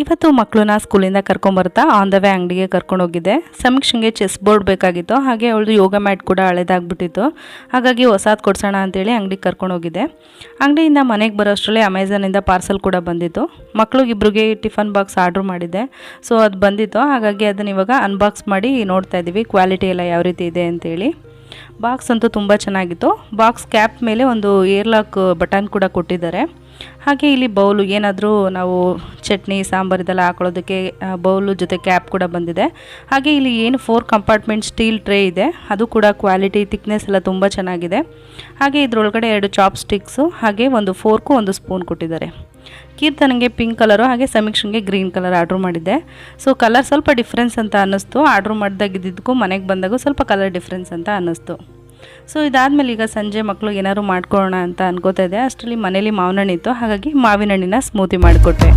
ಇವತ್ತು ಮಕ್ಕಳನ್ನ ಸ್ಕೂಲಿಂದ ಕರ್ಕೊಂಬರ್ತಾ ಆನ್ ದ ವೇ ಅಂಗಡಿಗೆ ಕರ್ಕೊಂಡೋಗಿದ್ದೆ. ಸಮೀಕ್ಷೆಗೆ ಚೆಸ್ ಬೋರ್ಡ್ ಬೇಕಾಗಿತ್ತು, ಹಾಗೆ ಅವಳದು ಯೋಗ ಮ್ಯಾಟ್ ಕೂಡ ಹಳೆದಾಗ್ಬಿಟ್ಟಿತ್ತು. ಹಾಗಾಗಿ ಹೊಸಾದು ಕೊಡ್ಸೋಣ ಅಂತೇಳಿ ಅಂಗಡಿಗೆ ಕರ್ಕೊಂಡೋಗಿದ್ದೆ. ಅಂಗಡಿಯಿಂದ ಮನೆಗೆ ಬರೋ ಅಷ್ಟರಲ್ಲಿ ಅಮೆಝಾನಿಂದ ಪಾರ್ಸಲ್ ಕೂಡ ಬಂದಿತ್ತು. ಮಕ್ಕಳಿಗಿಬ್ರಿಗೆ ಟಿಫನ್ ಬಾಕ್ಸ್ ಆರ್ಡ್ರ್ ಮಾಡಿದ್ದೆ. ಸೊ ಅದು ಬಂದಿತ್ತು, ಹಾಗಾಗಿ ಅದನ್ನು ಇವಾಗ ಅನ್ಬಾಕ್ಸ್ ಮಾಡಿ ನೋಡ್ತಾ ಇದ್ದೀವಿ ಕ್ವಾಲಿಟಿ ಎಲ್ಲ ಯಾವ ರೀತಿ ಇದೆ ಅಂತೇಳಿ. ಬಾಕ್ಸ್ ಅಂತೂ ತುಂಬ ಚೆನ್ನಾಗಿತ್ತು. ಬಾಕ್ಸ್ ಕ್ಯಾಪ್ ಮೇಲೆ ಒಂದು ಏರ್ಲಾಕ್ ಬಟನ್ ಕೂಡ ಕೊಟ್ಟಿದ್ದಾರೆ. ಹಾಗೆ ಇಲ್ಲಿ ಬೌಲು, ಏನಾದರೂ ನಾವು ಚಟ್ನಿ ಸಾಂಬಾರು ಇದೆಲ್ಲ ಹಾಕೊಳ್ಳೋದಕ್ಕೆ ಬೌಲು ಜೊತೆ ಕ್ಯಾಪ್ ಕೂಡ ಬಂದಿದೆ. ಹಾಗೆ ಇಲ್ಲಿ ಏನು 4 ಕಂಪಾರ್ಟ್ಮೆಂಟ್ ಸ್ಟೀಲ್ ಟ್ರೇ ಇದೆ, ಅದು ಕೂಡ ಕ್ವಾಲಿಟಿ ಥಿಕ್ನೆಸ್ ಎಲ್ಲ ತುಂಬ ಚೆನ್ನಾಗಿದೆ. ಹಾಗೆ ಇದರೊಳಗಡೆ 2 ಚಾಪ್ ಸ್ಟಿಕ್ಸು, ಹಾಗೆ ಒಂದು ಫೋರ್ಕು ಒಂದು ಸ್ಪೂನ್ ಕೊಟ್ಟಿದ್ದಾರೆ. ಕೀರ್ತನಿಗೆ ಪಿಂಕ್ ಕಲರು, ಹಾಗೆ ಸಮೀಕ್ಷೆಗೆ ಗ್ರೀನ್ ಕಲರ್ ಆರ್ಡ್ರ್ ಮಾಡಿದ್ದೆ. ಸೊ ಕಲರ್ ಸ್ವಲ್ಪ ಡಿಫ್ರೆನ್ಸ್ ಅಂತ ಅನ್ನಿಸ್ತು. ಆರ್ಡ್ರ್ ಮಾಡಿದಾಗಿದ್ದಕ್ಕೂ ಮನೆಗೆ ಬಂದಾಗೂ ಸ್ವಲ್ಪ ಕಲರ್ ಡಿಫ್ರೆನ್ಸ್ ಅಂತ ಅನ್ನಿಸ್ತು. ಸೊ ಇದಾದಮೇಲೆ ಈಗ ಸಂಜೆ ಮಕ್ಕಳು ಏನಾದ್ರು ಮಾಡ್ಕೊಳ್ಳೋಣ ಅಂತ ಅನ್ಕೋತಾ ಇದ್ದೆ. ಅಷ್ಟರಲ್ಲಿ ಮನೇಲಿ ಮಾವಿನ ಹಣ್ಣಿತ್ತು, ಹಾಗಾಗಿ ಮಾವಿನ ಹಣ್ಣಿನ ಸ್ಮೂತಿ ಮಾಡಿಕೊಟ್ಟೆ.